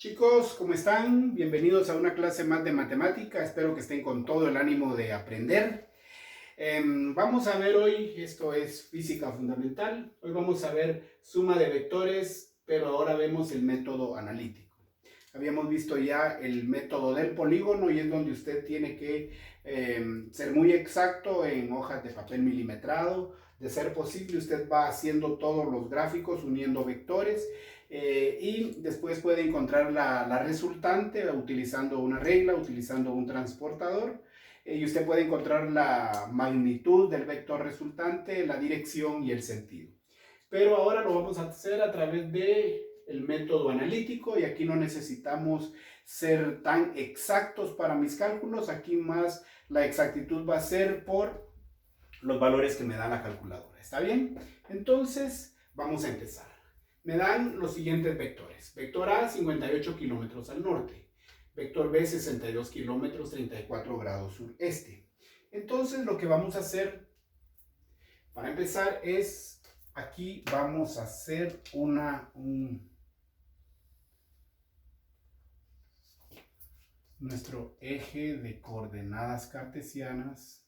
Chicos, ¿cómo están? Bienvenidos a una clase más de matemática. Espero que estén con todo el ánimo de aprender. Vamos a ver hoy, esto es física fundamental. Hoy vamos a ver suma de vectores, pero ahora vemos el método analítico. Habíamos visto ya el método del polígono y es donde usted tiene que ser muy exacto en hojas de papel milimetrado. De ser posible, usted va haciendo todos los gráficos uniendo vectores y después puede encontrar la resultante utilizando una regla, utilizando un transportador. Y usted puede encontrar la magnitud del vector resultante, la dirección y el sentido. Pero ahora lo vamos a hacer a través de el método analítico y aquí no necesitamos ser tan exactos para mis cálculos. Aquí más la exactitud va a ser por los valores que me da la calculadora. ¿Está bien? Entonces, vamos a empezar. Me dan los siguientes vectores. Vector A, 58 kilómetros al norte. Vector B, 62 kilómetros, 34 grados sureste. Entonces, lo que vamos a hacer para empezar es, aquí vamos a hacer nuestro eje de coordenadas cartesianas.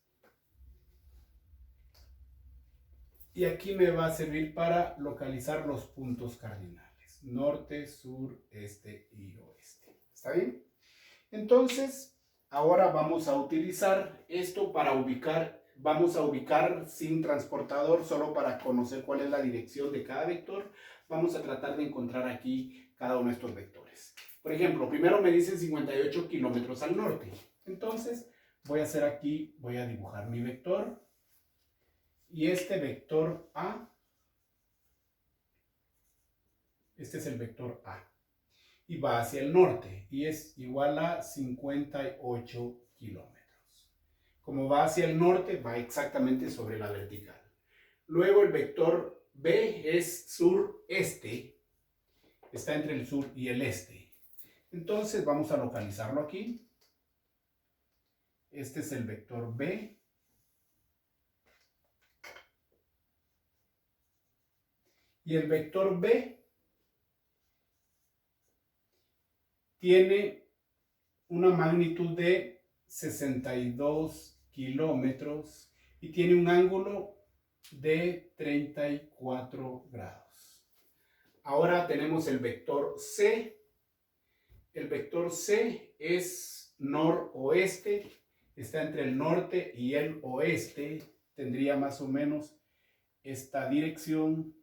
Y aquí me va a servir para localizar los puntos cardinales. Norte, sur, este y oeste. ¿Está bien? Entonces, ahora vamos a utilizar esto para ubicar. Vamos a ubicar sin transportador, solo para conocer cuál es la dirección de cada vector. Vamos a tratar de encontrar aquí cada uno de estos vectores. Por ejemplo, primero me dicen 58 kilómetros al norte. Entonces, voy a hacer aquí, voy a dibujar mi vector. Y este vector A, este es el vector A, y va hacia el norte, y es igual a 58 kilómetros. Como va hacia el norte, va exactamente sobre la vertical. Luego el vector B es sur-este, está entre el sur y el este. Entonces vamos a localizarlo aquí. Este es el vector B. Y el vector B tiene una magnitud de 62 kilómetros y tiene un ángulo de 34 grados. Ahora tenemos el vector C. El vector C es noroeste, está entre el norte y el oeste. Tendría más o menos esta dirección.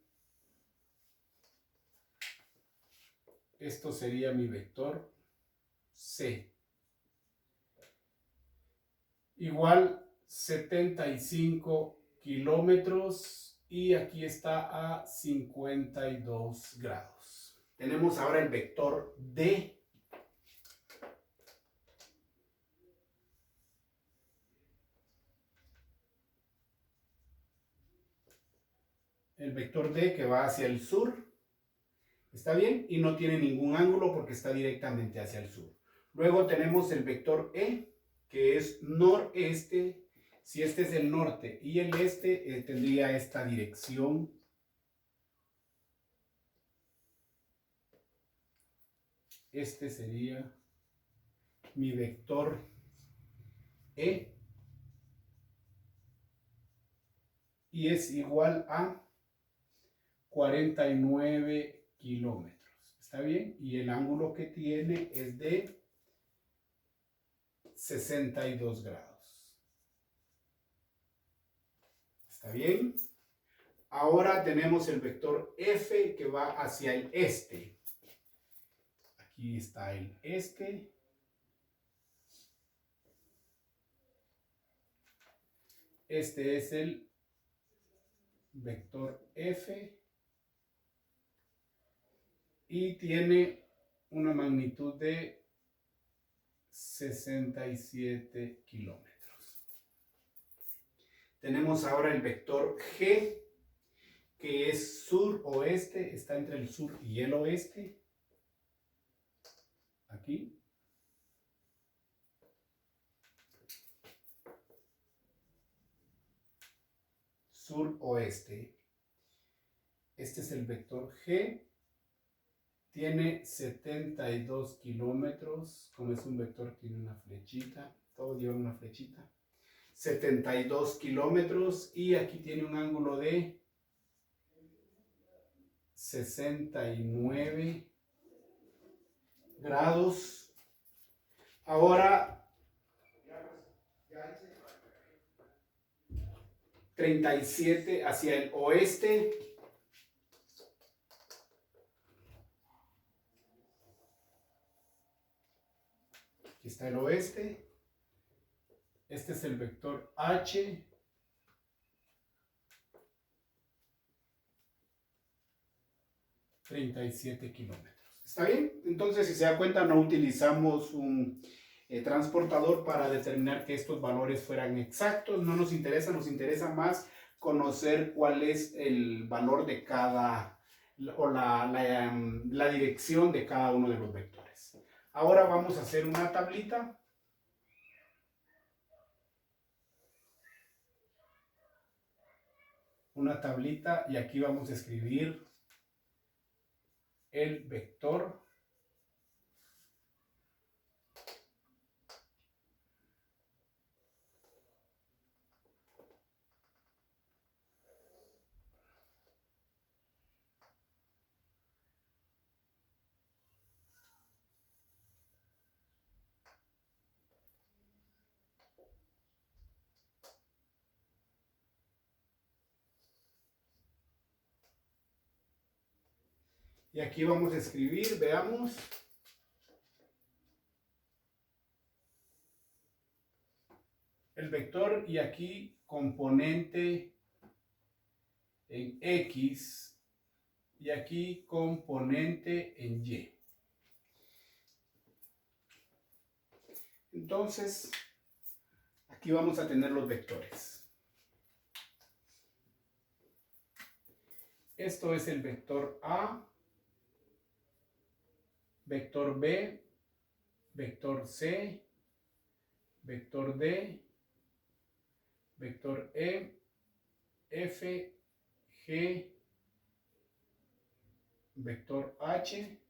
Esto sería mi vector C. Igual 75 kilómetros y aquí está a 52 grados. Tenemos ahora el vector D. El vector D que va hacia el sur. ¿Está bien? Y no tiene ningún ángulo porque está directamente hacia el sur. Luego tenemos el vector E, que es noreste. Si este es el norte y el este, tendría esta dirección. Este sería mi vector E. Y es igual a 49 kilómetros. ¿Está bien? Y el ángulo que tiene es de 62 grados. ¿Está bien? Ahora tenemos el vector F que va hacia el este. Aquí está el este. Este es el vector F. Y tiene una magnitud de 67 kilómetros. Tenemos ahora el vector G, que es sur-oeste, está entre el sur y el oeste. Aquí. Sur-oeste. Este es el vector G. tiene 72 kilómetros. Como es un vector, tiene una flechita. Todo lleva una flechita. 72 kilómetros. Y aquí tiene un ángulo de 69 grados. Ahora 37 hacia el oeste. Aquí está el oeste. Este es el vector H. $37 kilómetros. ¿Está bien? Entonces, si se da cuenta, no utilizamos un transportador para determinar que estos valores fueran exactos. No nos interesa, nos interesa más conocer cuál es el valor de cada, o la dirección de cada uno de los vectores. Ahora vamos a hacer una tablita. Una tablita, y aquí vamos a escribir el vector y aquí vamos a escribir, veamos, el vector, y aquí componente en X y aquí componente en Y. Entonces, aquí vamos a tener los vectores. Esto es el vector A, vector B, vector C, vector D, vector E, F, G, vector H,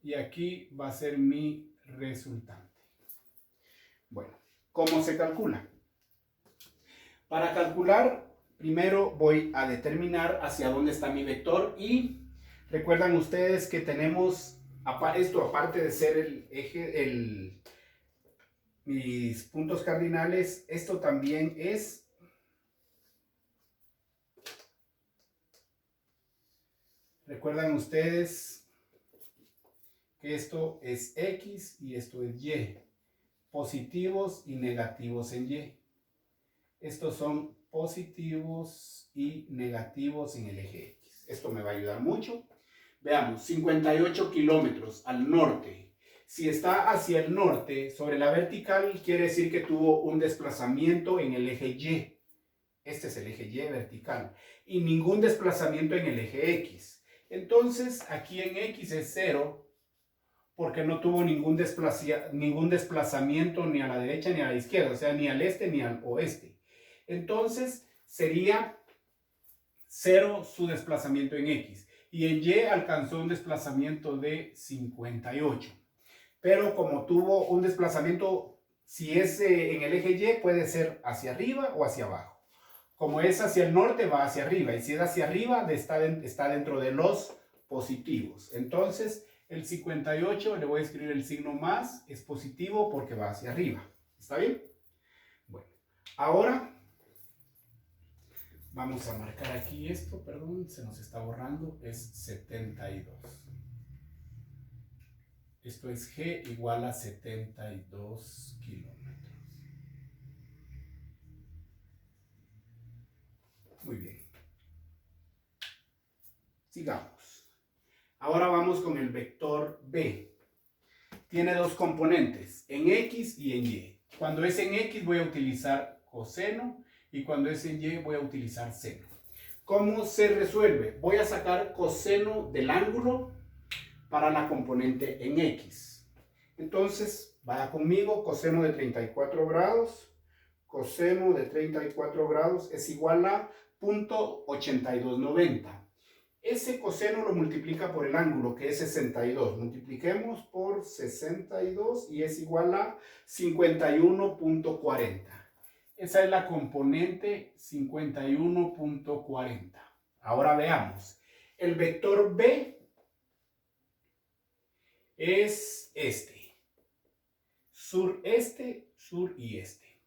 y aquí va a ser mi resultante. Bueno, ¿cómo se calcula? Para calcular, primero voy a determinar hacia dónde está mi vector, y recuerdan ustedes que tenemos esto, aparte de ser el eje, mis puntos cardinales, esto también es recuerdan ustedes que esto es X y esto es Y, positivos y negativos en Y. Estos son positivos y negativos en el eje X. Esto me va a ayudar mucho. Veamos, 58 kilómetros al norte. Si está hacia el norte, sobre la vertical, quiere decir que tuvo un desplazamiento en el eje Y. Este es el eje Y vertical. Y ningún desplazamiento en el eje X. Entonces, aquí en X es 0, porque no tuvo ningún desplazamiento ni a la derecha ni a la izquierda, o sea, ni al este ni al oeste. Entonces, sería 0 su desplazamiento en X. Y en Y alcanzó un desplazamiento de 58. Pero como tuvo un desplazamiento, si es en el eje Y, puede ser hacia arriba o hacia abajo. Como es hacia el norte, va hacia arriba. Y si es hacia arriba, está dentro de los positivos. Entonces, el 58, le voy a escribir el signo más, es positivo porque va hacia arriba. ¿Está bien? Bueno, ahora vamos a marcar aquí esto, perdón, se nos está borrando, es 72. Esto es G igual a 72 kilómetros. Muy bien. Sigamos. Ahora vamos con el vector B. Tiene dos componentes, en X y en Y. Cuando es en X voy a utilizar coseno y cuando es en Y voy a utilizar seno. ¿Cómo se resuelve? Voy a sacar coseno del ángulo para la componente en X. Entonces, vaya conmigo, coseno de 34 grados. Coseno de 34 grados es igual a 0.8290. ese coseno lo multiplica por el ángulo, que es 62. Multipliquemos por 62 y es igual a 51.40. Esa es la componente 51.40. Ahora veamos. El vector B es este. Sureste, sur y este.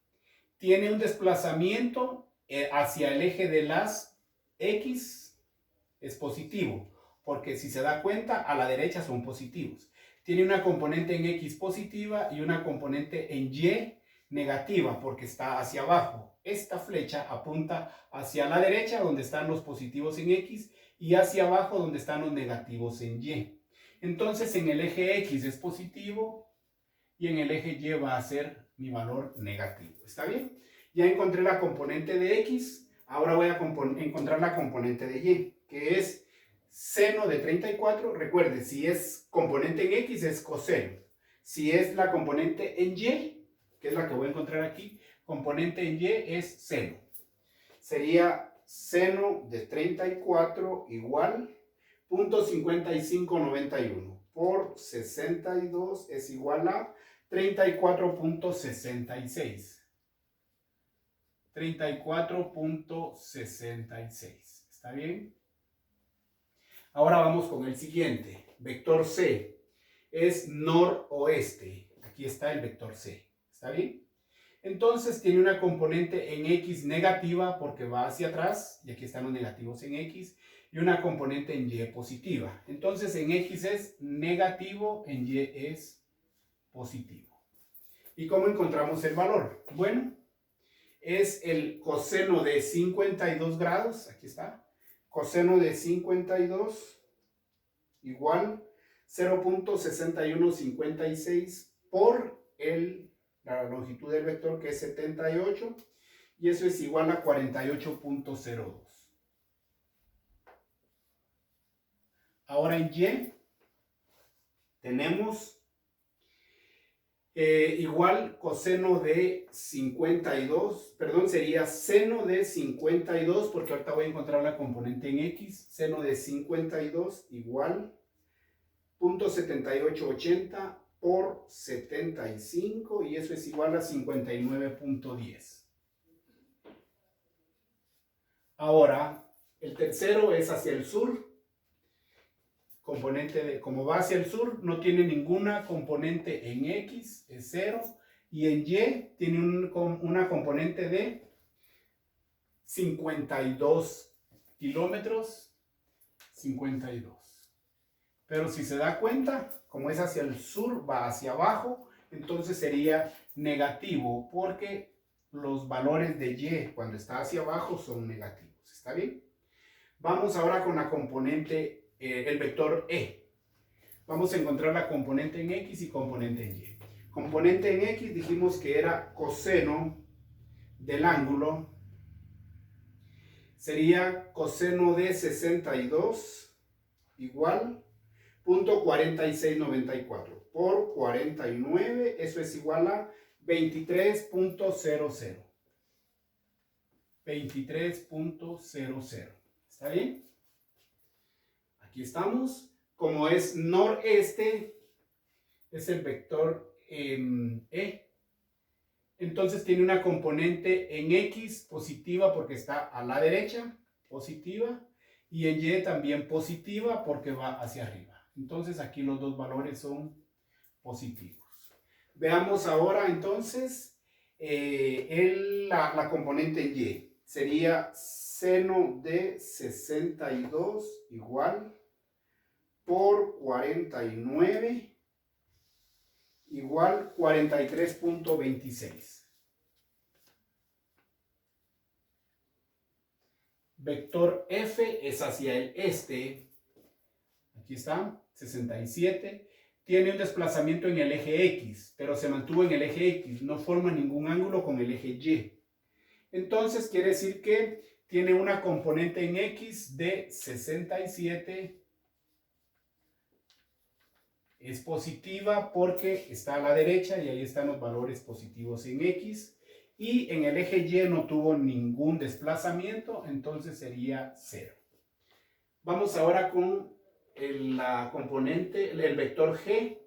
Tiene un desplazamiento hacia el eje de las X. Es positivo, porque si se da cuenta, a la derecha son positivos. Tiene una componente en X positiva y una componente en Y negativa, porque está hacia abajo. Esta flecha apunta hacia la derecha, donde están los positivos en X, y hacia abajo, donde están los negativos en Y. Entonces, en el eje X es positivo y en el eje Y va a ser mi valor negativo. ¿Está bien? Ya encontré la componente de X, ahora voy a encontrar la componente de Y, que es seno de 34. Recuerde, si es componente en X es coseno. Si es la componente en Y, que es la que voy a encontrar aquí, componente en Y es seno. Sería seno de 34 igual 0.5591 por 62 es igual a 34.66. 34.66. ¿Está bien? Ahora vamos con el siguiente. Vector C es noroeste. Aquí está el vector C. ¿Está bien? Entonces tiene una componente en X negativa porque va hacia atrás. Y aquí están los negativos en X. Y una componente en Y positiva. Entonces en X es negativo, en Y es positivo. ¿Y cómo encontramos el valor? Bueno, es el coseno de 52 grados. Aquí está. Coseno de 52 igual 0.6156 por la longitud del vector, que es 78, y eso es igual a 48.02. Ahora en Y tenemos igual coseno de 52, perdón, sería seno de 52, porque ahorita voy a encontrar la componente en X. Seno de 52 igual 0.7880 por 75, y eso es igual a 59.10. Ahora, el tercero es hacia el sur. Componente como va hacia el sur, no tiene ninguna componente en X, es 0, y en Y tiene una componente de 52 kilómetros, 52. Pero si se da cuenta, como es hacia el sur, va hacia abajo, entonces sería negativo, porque los valores de Y cuando está hacia abajo son negativos. ¿Está bien? Vamos ahora con la componente el vector E. Vamos a encontrar la componente en X y componente en Y. Componente en X dijimos que era coseno del ángulo. Sería coseno de 62 igual 0.4694 por 49. Eso es igual a 23.00. 23.00. ¿Está bien? Aquí estamos. Como es noreste, es el vector E. Entonces tiene una componente en X positiva porque está a la derecha, positiva, y en Y también positiva porque va hacia arriba. Entonces aquí los dos valores son positivos. Veamos ahora entonces la componente en Y. Sería seno de 62 igual por 49 igual 43.26. Vector F es hacia el este. Aquí está, 67. Tiene un desplazamiento en el eje X, pero se mantuvo en el eje X. No forma ningún ángulo con el eje Y. Entonces quiere decir que tiene una componente en X de 67. Es positiva porque está a la derecha y ahí están los valores positivos en X. Y en el eje Y no tuvo ningún desplazamiento, entonces sería 0. Vamos ahora con la componente, el vector G.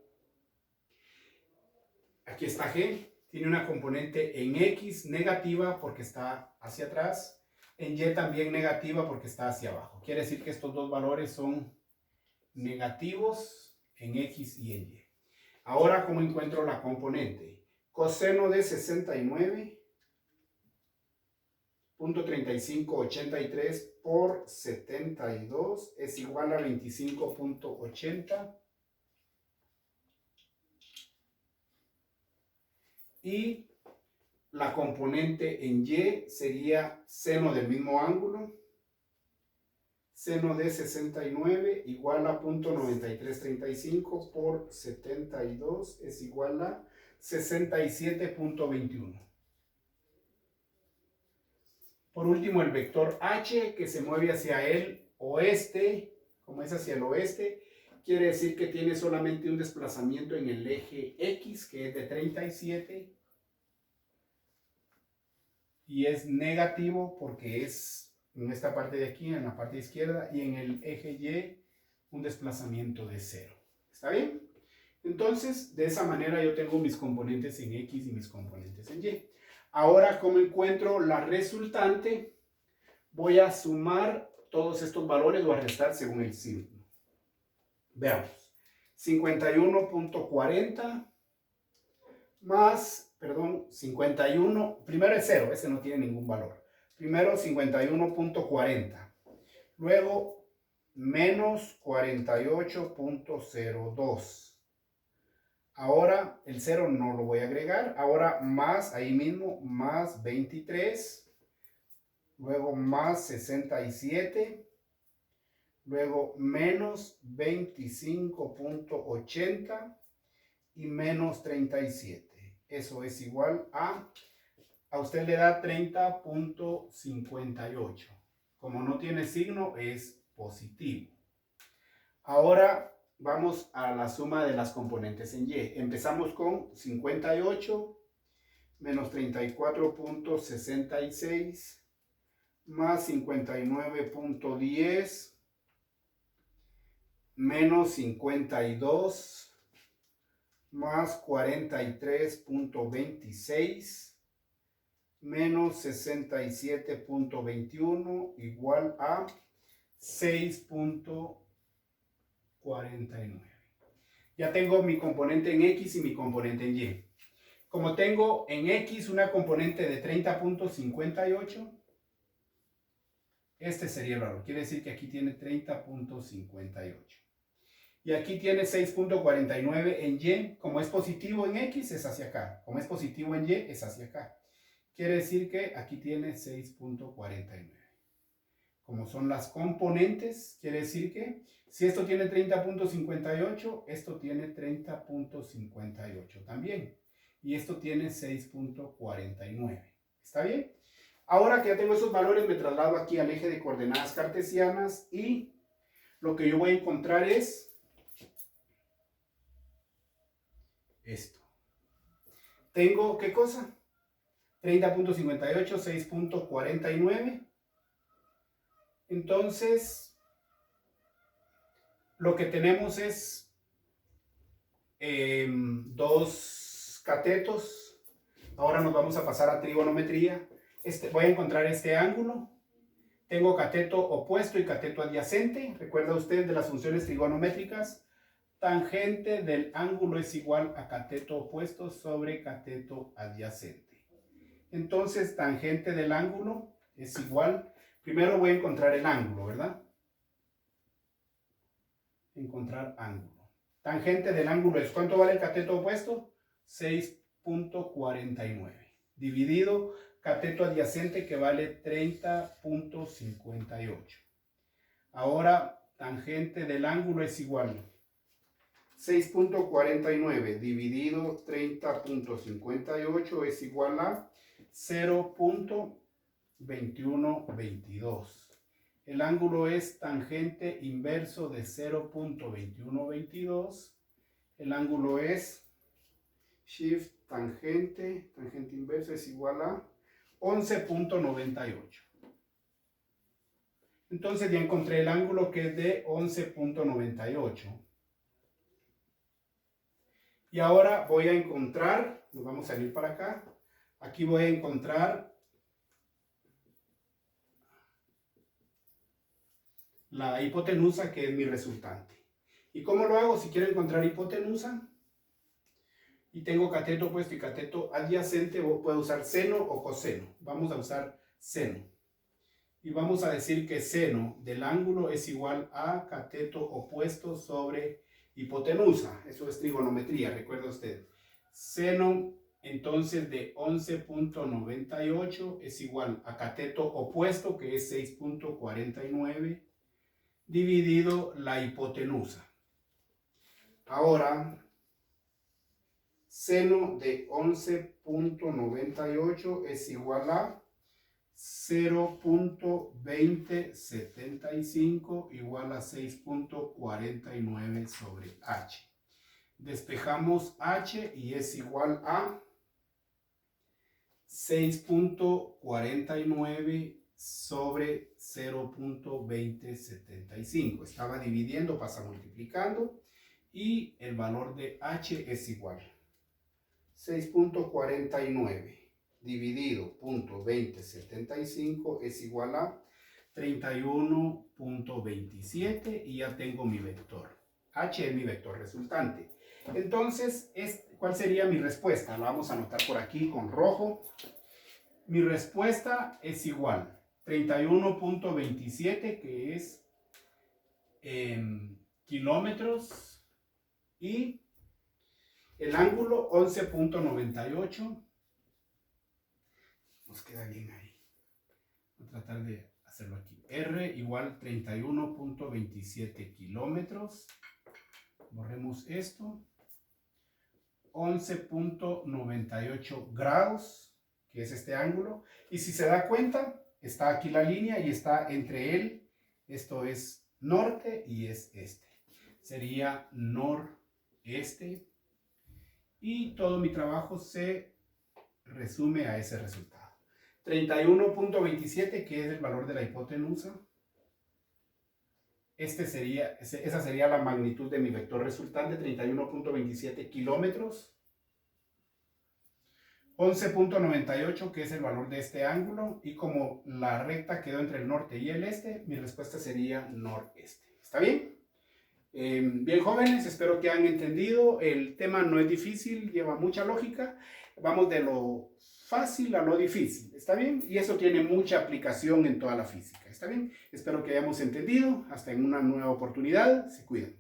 Aquí está G. Tiene una componente en X negativa porque está hacia atrás. En Y también negativa porque está hacia abajo. Quiere decir que estos dos valores son negativos en X y en Y. Ahora, ¿cómo encuentro la componente? Coseno de 69.3583 por 72 es igual a 25.80. Y la componente en Y sería seno del mismo ángulo. Seno de 69 igual a 0.9335 por 72 es igual a 67.21. Por último, el vector H, que se mueve hacia el oeste, como es hacia el oeste, quiere decir que tiene solamente un desplazamiento en el eje X, que es de 37, y es negativo porque es en esta parte de aquí, en la parte izquierda, y en el eje Y un desplazamiento de 0. ¿Está bien? Entonces, de esa manera yo tengo mis componentes en X y mis componentes en Y. Ahora, ¿cómo encuentro la resultante? Voy a sumar todos estos valores o a restar según el signo. Veamos. 51.40 más, 51, primero es 0, ese no tiene ningún valor. Primero 51.40, luego menos 48.02. Ahora el 0 no lo voy a agregar, ahora más, ahí mismo, más 23, luego más 67, luego menos 25.80 y menos 37. Eso es igual a usted le da 30.58. Como no tiene signo, es positivo. Ahora vamos a la suma de las componentes en Y. Empezamos con 58 menos 34.66 más 59.10 menos 52 más 43.26 menos 67.21 igual a 6.49. Ya tengo mi componente en X y mi componente en Y. Como tengo en X una componente de 30.58, este sería el valor. Quiere decir que aquí tiene 30.58. Y aquí tiene 6.49 en Y. Como es positivo en X, es hacia acá. Como es positivo en Y, es hacia acá. Quiere decir que aquí tiene 6.49. Como son las componentes, quiere decir que si esto tiene 30.58, esto tiene 30.58 también. Y esto tiene 6.49. ¿Está bien? Ahora que ya tengo esos valores, me traslado aquí al eje de coordenadas cartesianas y lo que yo voy a encontrar es esto. Tengo, ¿qué cosa? 30.58, 6.49. Entonces, lo que tenemos es dos catetos. Ahora nos vamos a pasar a trigonometría. Voy a encontrar este ángulo. Tengo cateto opuesto y cateto adyacente. ¿Recuerda usted de las funciones trigonométricas? Tangente del ángulo es igual a cateto opuesto sobre cateto adyacente. Entonces, tangente del ángulo es igual. Primero voy a encontrar el ángulo, ¿verdad? Encontrar ángulo. Tangente del ángulo es, ¿cuánto vale el cateto opuesto? 6.49. Dividido cateto adyacente que vale 30.58. Ahora, tangente del ángulo es igual 6.49 dividido 30.58 es igual a 0.2122. El ángulo es tangente inverso de 0.2122. El ángulo es shift tangente inverso es igual a 11.98. Entonces ya encontré el ángulo que es de 11.98. Y ahora voy a encontrar, nos vamos a ir para acá, aquí voy a encontrar la hipotenusa, que es mi resultante. ¿Y cómo lo hago? Si quiero encontrar hipotenusa y tengo cateto opuesto y cateto adyacente, puedo usar seno o coseno. Vamos a usar seno. Y vamos a decir que seno del ángulo es igual a cateto opuesto sobre hipotenusa. Eso es trigonometría, recuerda usted. Seno entonces de 11.98 es igual a cateto opuesto, que es 6.49, dividido la hipotenusa. Ahora, seno de 11.98 es igual a 0.2075 igual a 6.49 sobre h. Despejamos h y es igual a 6.49 sobre 0.2075. Estaba dividiendo, pasa multiplicando y el valor de h es igual 6.49 dividido 0.2075 es igual a 31.27 y ya tengo mi vector. H es mi vector resultante. Entonces, ¿cuál sería mi respuesta? La vamos a anotar por aquí con rojo. Mi respuesta es igual 31.27, que es kilómetros, y el ángulo 11.98. Nos queda bien ahí. Voy a tratar de hacerlo aquí. R igual 31.27 kilómetros. Borremos esto. 11.98 grados, que es este ángulo. Y si se da cuenta, está aquí la línea y está entre él. Esto es norte y es este. Sería noreste. Y todo mi trabajo se resume a ese resultado. 31.27, que es el valor de la hipotenusa. Esa sería la magnitud de mi vector resultante, 31.27 kilómetros. 11.98, que es el valor de este ángulo. Y como la recta quedó entre el norte y el este, mi respuesta sería noreste. ¿Está bien? Bien, jóvenes, espero que han entendido. El tema no es difícil, lleva mucha lógica. Vamos de lo fácil a lo difícil, ¿está bien? Y eso tiene mucha aplicación en toda la física, ¿está bien? Espero que hayamos entendido. Hasta en una nueva oportunidad. Se cuidan.